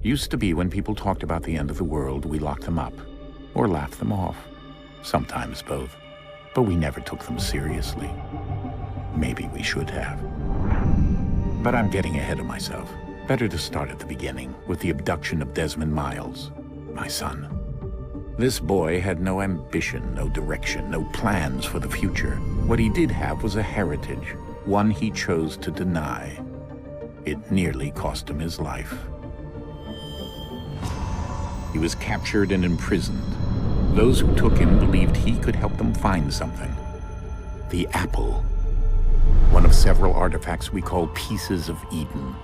Used to be when people talked about the end of the world, we locked them up, or laughed them off. Sometimes both. But we never took them seriously. Maybe we should have. But I'm getting ahead of myself. Better to start at the beginning, with the abduction of Desmond Miles, my son. This boy had no ambition, no direction, no plans for the future. What he did have was a heritage, one he chose to deny. It nearly cost him his life. He was captured and imprisoned. Those who took him believed he could help them find something. The apple. One of several artifacts we call pieces of Eden.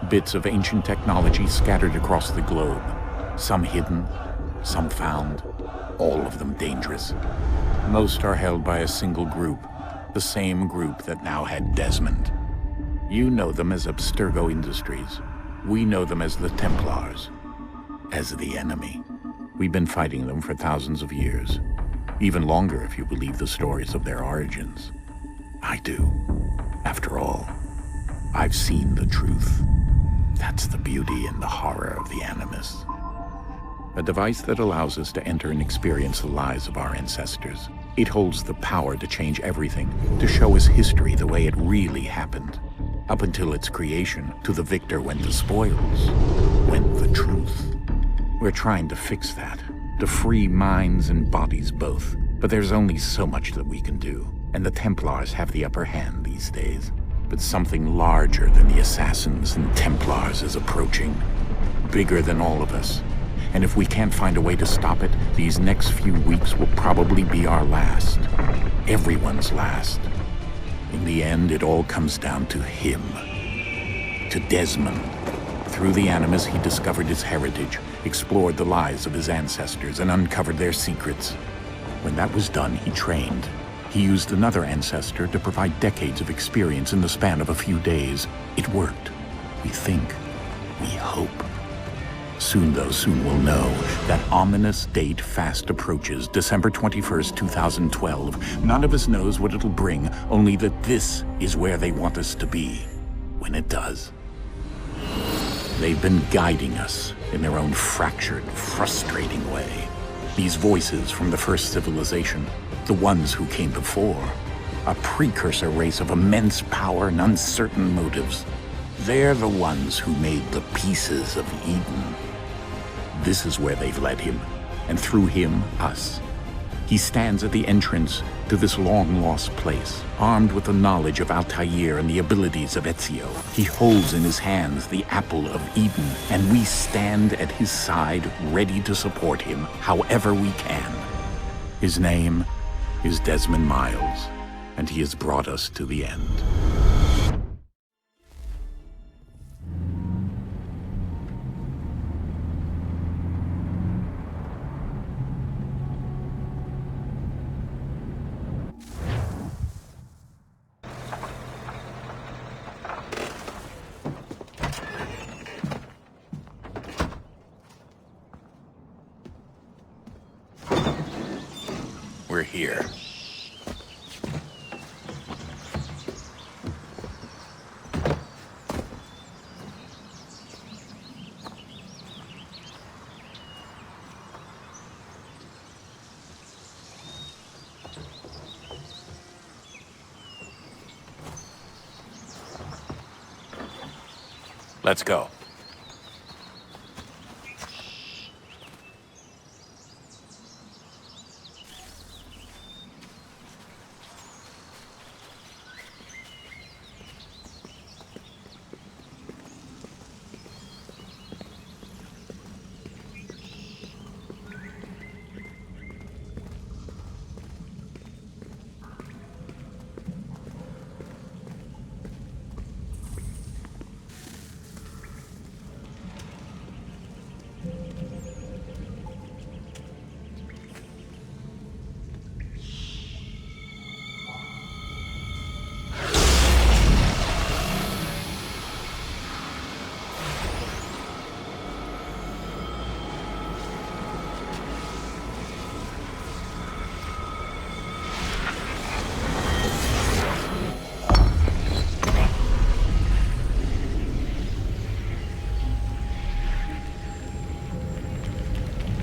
Bits of ancient technology scattered across the globe. Some hidden, some found, all of them dangerous. Most are held by a single group, the same group that now had Desmond. You know them as Abstergo Industries. We know them as the Templars, as the enemy. We've been fighting them for thousands of years, even longer if you believe the stories of their origins. I do. After all, I've seen the truth. That's the beauty and the horror of the Animus. A device that allows us to enter and experience the lives of our ancestors. It holds the power to change everything, to show us history the way it really happened. Up until its creation, to the victor went the spoils, went the truth. We're trying to fix that, to free minds and bodies both. But there's only so much that we can do, and the Templars have the upper hand these days. But something larger than the Assassins and Templars is approaching, bigger than all of us. And if we can't find a way to stop it, these next few weeks will probably be our last. Everyone's last. In the end, it all comes down to him. To Desmond. Through the Animus, he discovered his heritage, explored the lives of his ancestors, and uncovered their secrets. When that was done, he trained. He used another ancestor to provide decades of experience in the span of a few days. It worked. We think. We hope. Soon, though, soon we'll know. That ominous date fast approaches, December 21st, 2012. None of us knows what it'll bring, only that this is where they want us to be, when it does. They've been guiding us in their own fractured, frustrating way. These voices from the first civilization, the ones who came before, a precursor race of immense power and uncertain motives. They're the ones who made the pieces of Eden. This is where they've led him, and through him, us. He stands at the entrance to this long-lost place, armed with the knowledge of Altair and the abilities of Ezio. He holds in his hands the apple of Eden, and we stand at his side, ready to support him however we can. His name is Desmond Miles, and he has brought us to the end. We're here. Let's go.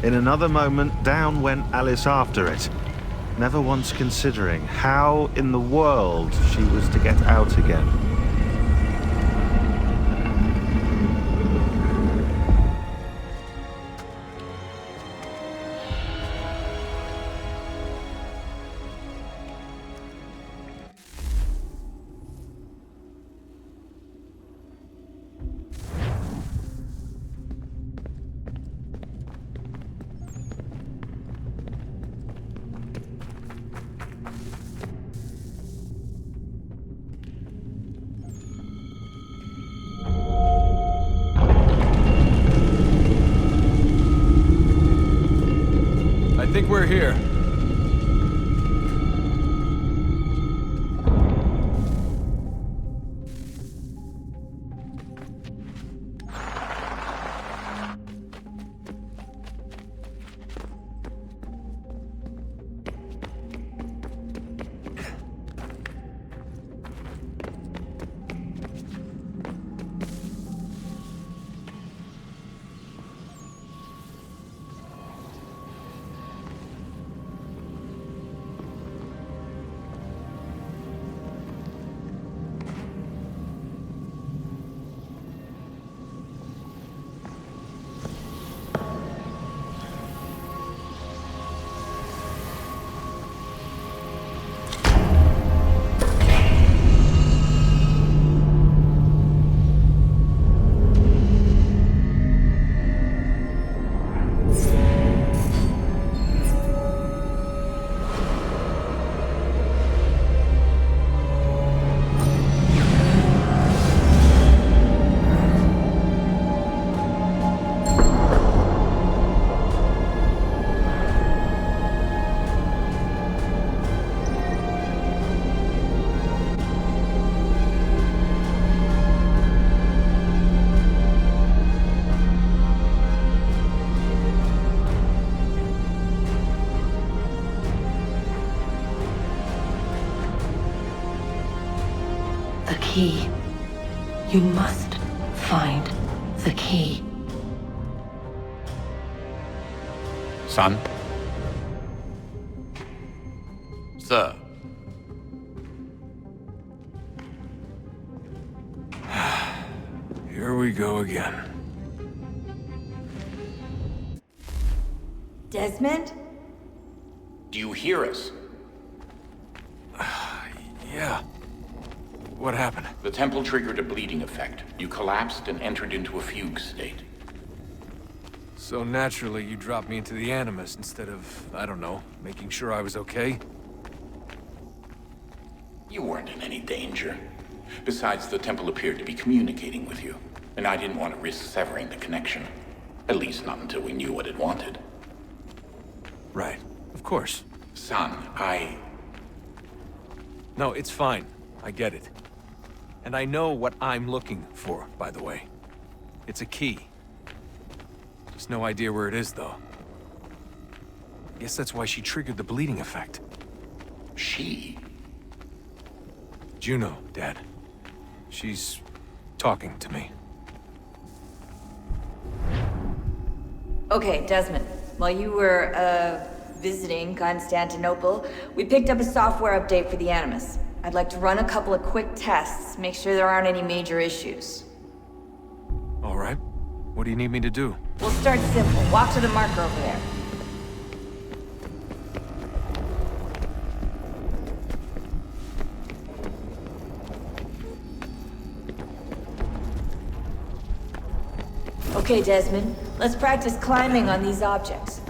In another moment, down went Alice after it, never once considering how in the world she was to get out again. I think we're here. The key. You must find the key. Son? Sir. Here we go again. Desmond? Do you hear us? Yeah. What happened? The temple triggered a bleeding effect. You collapsed and entered into a fugue state. So naturally, you dropped me into the Animus instead of, I don't know, making sure I was okay? You weren't in any danger. Besides, the temple appeared to be communicating with you, and I didn't want to risk severing the connection. At least not until we knew what it wanted. Right. Of course. Son, No, it's fine. I get it. And I know what I'm looking for, by the way. It's a key. Just no idea where it is, though. Guess that's why she triggered the bleeding effect. She? Juno, Dad. She's talking to me. Okay, Desmond. While you were, visiting Constantinople, we picked up a software update for the Animus. I'd like to run a couple of quick tests, make sure there aren't any major issues. All right. What do you need me to do? We'll start simple. Walk to the marker over there. Okay, Desmond. Let's practice climbing on these objects.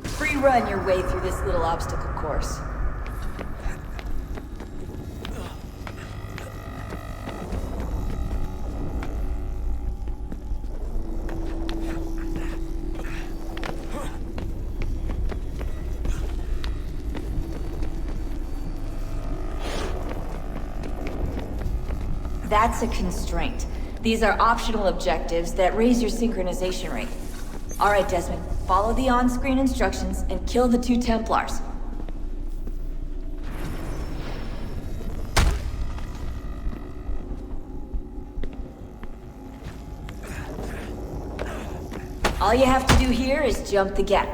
Free run your way through this little obstacle course. That's a constraint. These are optional objectives that raise your synchronization rate. Alright, Desmond. Follow the on-screen instructions and kill the 2 Templars. All you have to do here is jump the gap.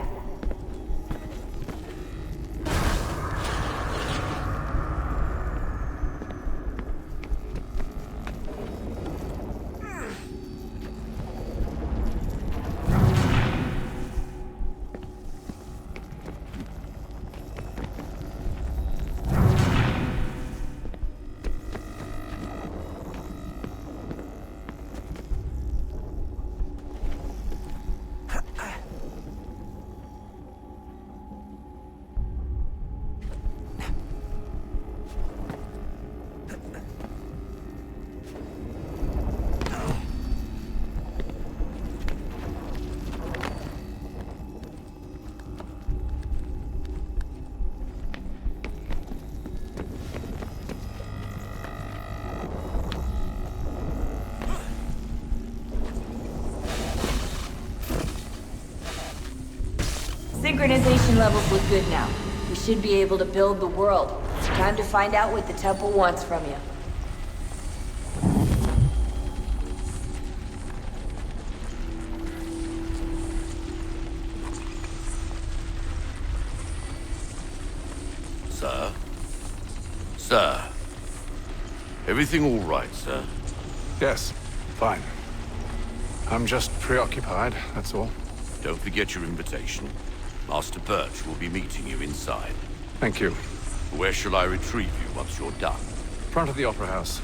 Synchronization levels look good now. We should be able to build the world. Time to find out what the temple wants from you. Sir? Sir? Everything all right, sir? Yes, fine. I'm just preoccupied, that's all. Don't forget your invitation. Master Birch will be meeting you inside. Thank you. Where shall I retrieve you once you're done? Front of the Opera House.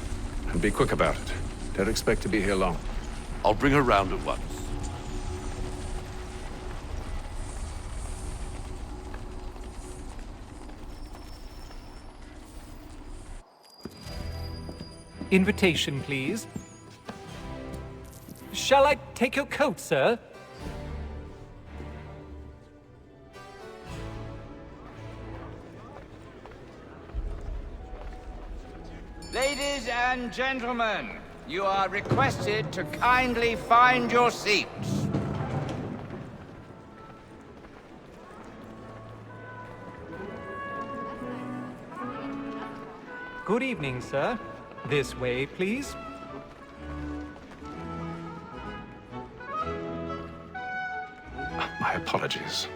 And be quick about it. Don't expect to be here long. I'll bring her round at once. Invitation, please. Shall I take your coat, sir? Ladies and gentlemen, you are requested to kindly find your seats. Good evening, sir. This way, please. My apologies.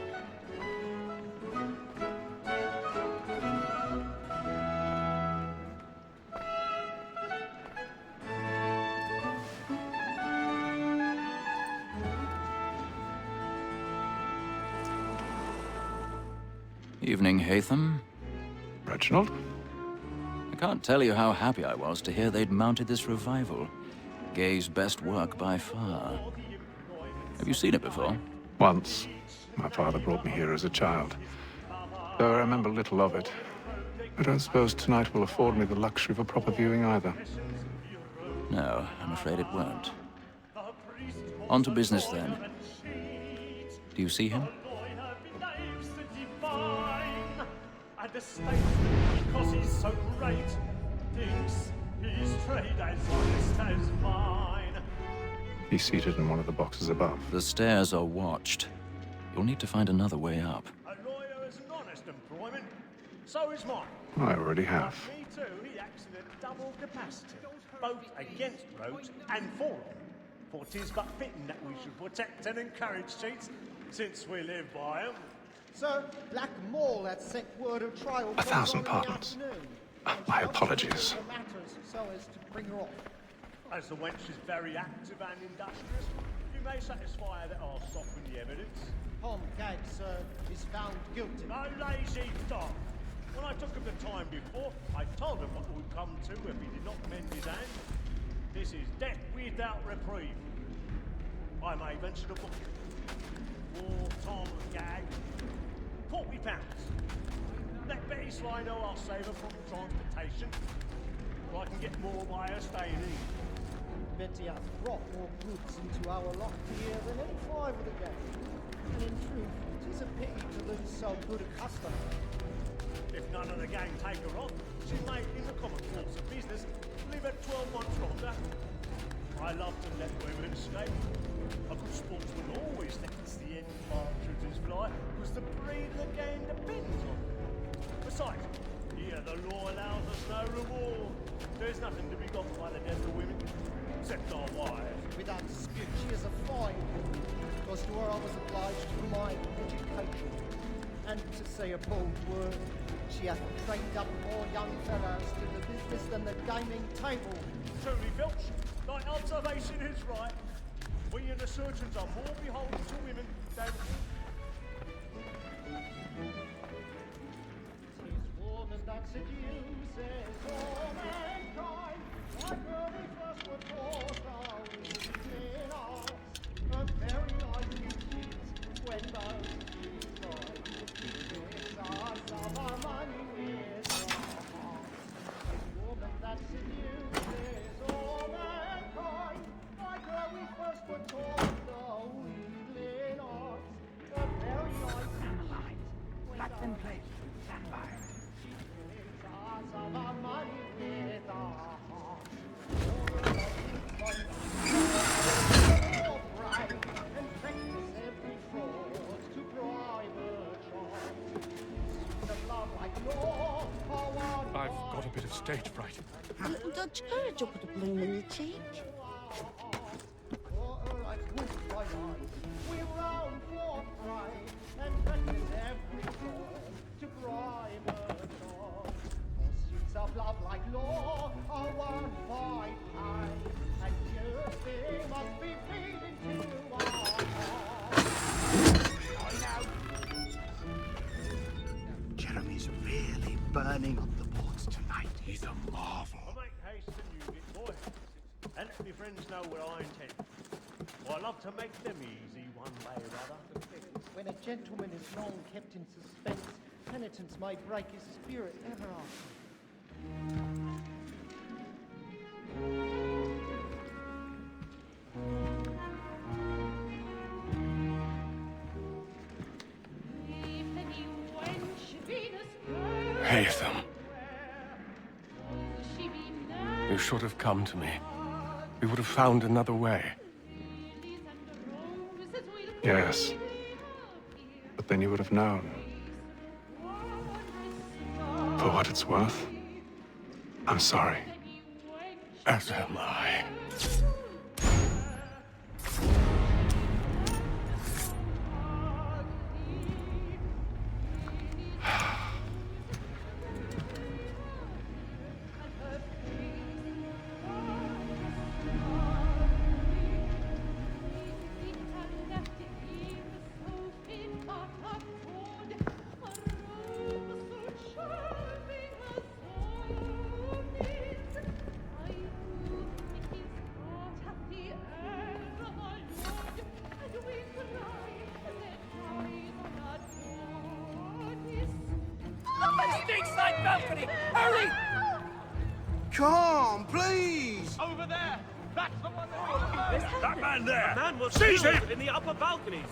Evening, Hatham. Reginald? I can't tell you how happy I was to hear they'd mounted this revival. Gay's best work by far. Have you seen it before? Once. My father brought me here as a child. Though I remember little of it. I don't suppose tonight will afford me the luxury of a proper viewing either. No, I'm afraid it won't. On to business then. Do you see him? And the state, because he's so great, thinks his trade as honest as mine. He's seated in one of the boxes above. The stairs are watched. You'll need to find another way up. A lawyer is an honest employment, so is mine. I already have. Me too, he acts in a double capacity, both against rogues and for them. For 'tis but fitting that we should protect and encourage cheats, since we live by 'em. Sir, Black Mall had sent word of trial. 1,000 pardons. My apologies. Matters so as to bring her off. As the wench is very active and industrious, you may satisfy her that I'll soften the evidence. Tom Gag, sir, is found guilty. No lazy dog. When I took him the time before, I told him what would come to if he did not mend his hand. This is death without reprieve. I may venture to book him. For Tom Gag, £40. Let Betty Sly know I'll save her from transportation, or I can get more by her staying in. Betty hath brought more goods into our lot here than any 5 of the gang. And in truth, 'tis a pity to lose so good a customer. If none of the gang take her on, she may, in the common course of business, live at 12 months' run I love to let women escape. A good sportsman always lets the end partridges fly, because the breed of the game depends on it. Besides, here the law allows us no reward. There's nothing to be got by the death of women, except our wives. Without dispute, she is a fine woman, because to her I was obliged to my education. And to say a bold word, she hath trained up more young fellows to the business than the gaming table. Truly, Filch, thy observation is right. We and the surgeons are more beholden to women than... Tis woman that seduces all mankind, like her we first were taught our in arts. A very life it is when most is right. With us of our money with our hearts. Tis woman that seduces all mankind, like her we first were taught our in arts. A very life it is when Let them play. Stand by. of our money with our hearts. And practice every fraud to bribe a child. The love like law, I've got a bit of stage fright. Don't you go to put a bloom in your cheek? We round for pride and practice every fraud to bribe a child. Pursuits of love like law are won by high, and justice must be feeding to our hearts. Jeremy's really burning up the boards tonight. He's a marvel. I make haste and use it, boy. And let me friends know what I intend. For I love to make them easy one way or other. When a gentleman is long kept in suspense, penitence may break his spirit ever after. Haytham. You should have come to me. We would have found another way. Yes. But then you would have known. For what it's worth, I'm sorry. As am I. Side balcony! Hurry! Come, please! Over there! That's the one that... That man there! The man was Seize him! in the upper balconies.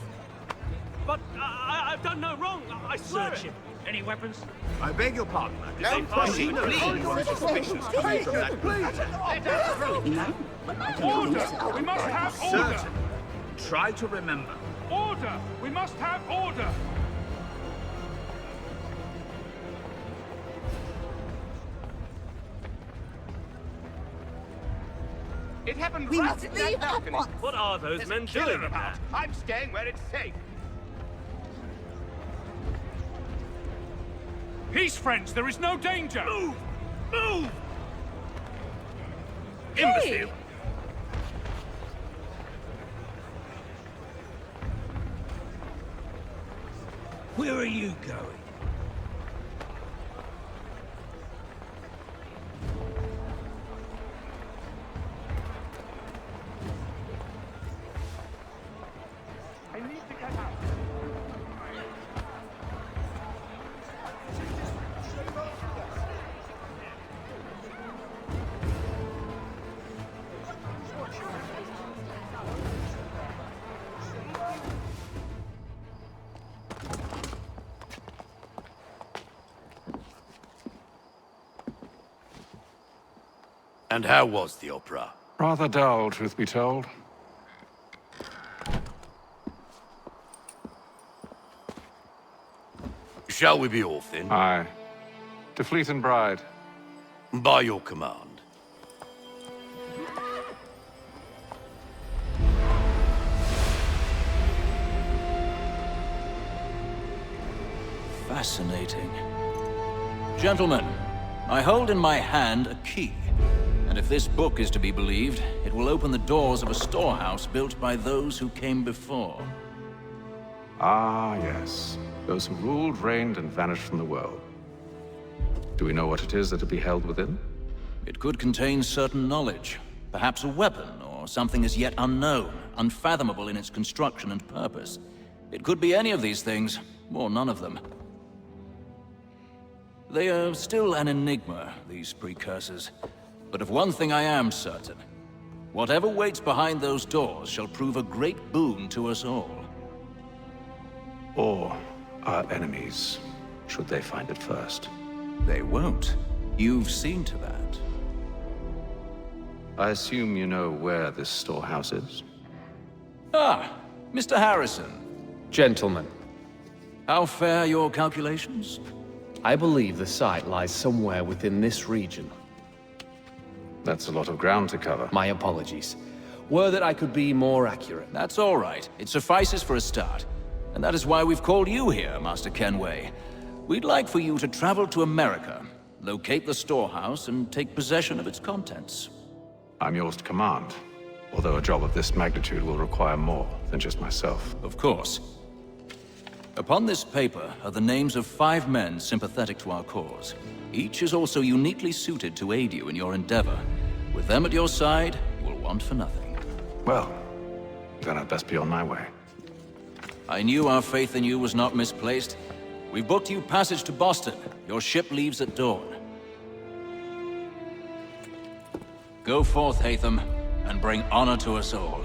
But I've done no wrong. I swear Search him. Any weapons? I beg your pardon, madam. Don't push him, Anyone suspicious coming from that Order! We must have order! Certain. Try to remember. Order! We must have order! It happened We right must in leave that at balcony. once. What are those There's men a killer doing about. I'm staying where it's safe. Peace, friends! There is no danger! Move! Move! Imbecile! Where are you going? I need to get out. And how was the opera? Rather dull, truth be told. Shall we be off then? Aye. To Fleet and Bride. By your command. Fascinating. Gentlemen, I hold in my hand a key. And if this book is to be believed, it will open the doors of a storehouse built by those who came before. Ah, yes. Those who ruled, reigned, and vanished from the world. Do we know what it is that will be held within? It could contain certain knowledge. Perhaps a weapon, or something as yet unknown, unfathomable in its construction and purpose. It could be any of these things, or none of them. They are still an enigma, these precursors. But of one thing I am certain. Whatever waits behind those doors shall prove a great boon to us all. Or our enemies, should they find it first. They won't. You've seen to that. I assume you know where this storehouse is? Ah, Mr. Harrison. Gentlemen, How fare your calculations? I believe the site lies somewhere within this region. That's a lot of ground to cover. My apologies. Were that I could be more accurate. That's all right. It suffices for a start. And that is why we've called you here, Master Kenway. We'd like for you to travel to America, locate the storehouse, and take possession of its contents. I'm yours to command, although a job of this magnitude will require more than just myself. Of course. Upon this paper are the names of 5 men sympathetic to our cause. Each is also uniquely suited to aid you in your endeavor. With them at your side, you will want for nothing. Well, then I'd best be on my way. I knew our faith in you was not misplaced. We've booked you passage to Boston. Your ship leaves at dawn. Go forth, Hatham, and bring honor to us all.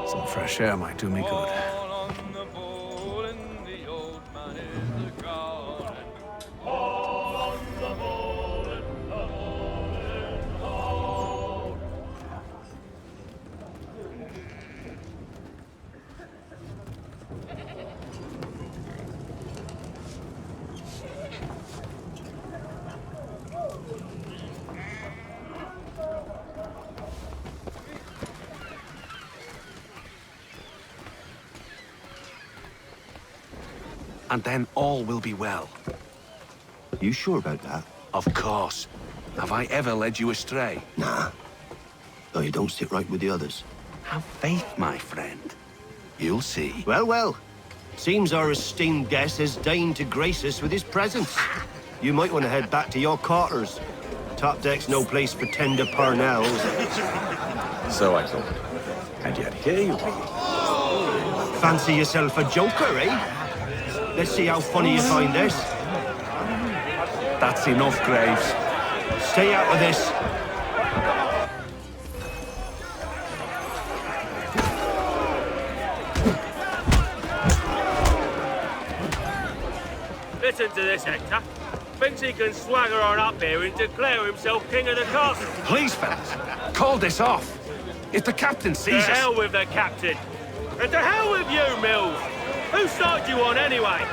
Some fresh air might do me good. And then all will be well. You sure about that? Of course. Have I ever led you astray? Nah. Though you don't sit right with the others. Have faith, my friend. You'll see. Well, well. Seems our esteemed guest has deigned to grace us with his presence. You might want to head back to your quarters. Top deck's no place for tender parnells. So I thought. And yet here you are. Fancy yourself a joker, eh? Let's see how funny you find this. That's enough, Graves. Stay out of this. Listen to this, Hector. Thinks he can swagger on up here and declare himself king of the castle. Please, fellas, call this off. If the captain sees us... To hell with the captain. And to hell with you, Mills. Who started you on anyway?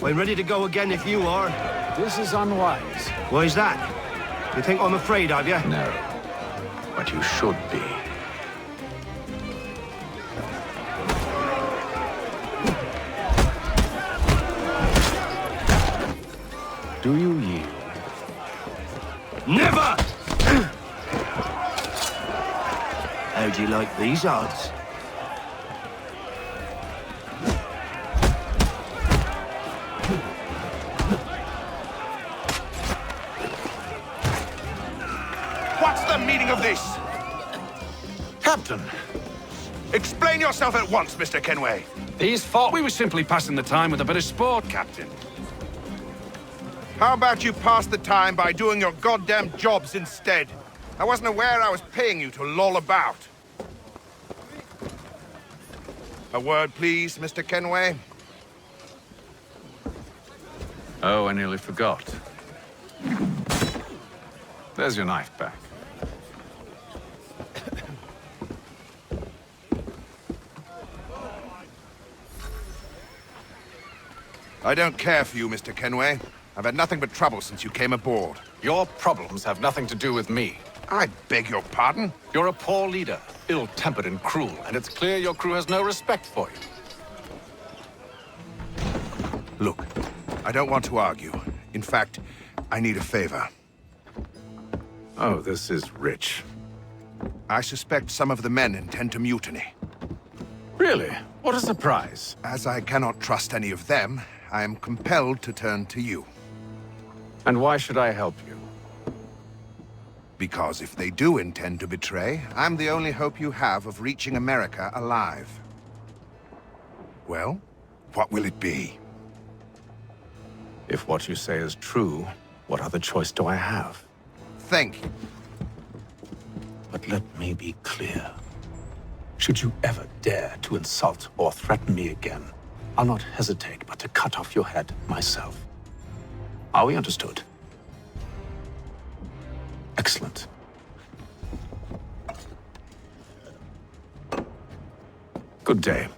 I'm ready to go again if you are. this is unwise. Why is that? You think I'm afraid of you? No, but you should be. Do you yield? Never! How do you like these odds? What's the meaning of this? Captain, Explain yourself at once, Mr. Kenway. these thought we were simply passing the time with a bit of sport, Captain. How about you pass the time by doing your goddamn jobs instead? I wasn't aware I was paying you to loll about. A word, please, Mr. Kenway. Oh, I nearly forgot. There's your knife back. I don't care for you, Mr. Kenway. I've had nothing but trouble since you came aboard. Your problems have nothing to do with me. I beg your pardon? You're a poor leader, ill-tempered and cruel, and it's clear your crew has no respect for you. Look, I don't want to argue. In fact, I need a favor. Oh, this is rich. I suspect some of the men intend to mutiny. Really? What a surprise. As I cannot trust any of them, I am compelled to turn to you. And why should I help you? Because if they do intend to betray, I'm the only hope you have of reaching America alive. Well, what will it be? If what you say is true, what other choice do I have? Thank you. But let me be clear. Should you ever dare to insult or threaten me again, I'll not hesitate but to cut off your head myself. Are we understood? Excellent. Good day.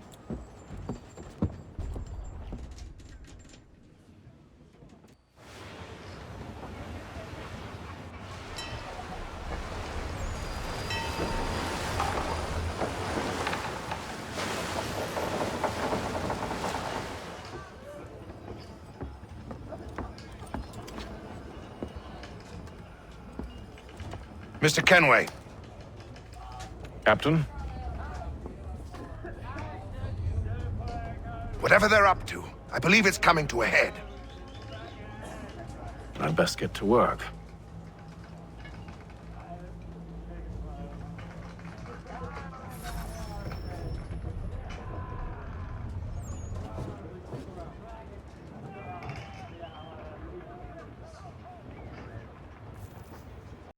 Mr. Kenway. Captain? Whatever they're up to, I believe it's coming to a head. I'd best get to work.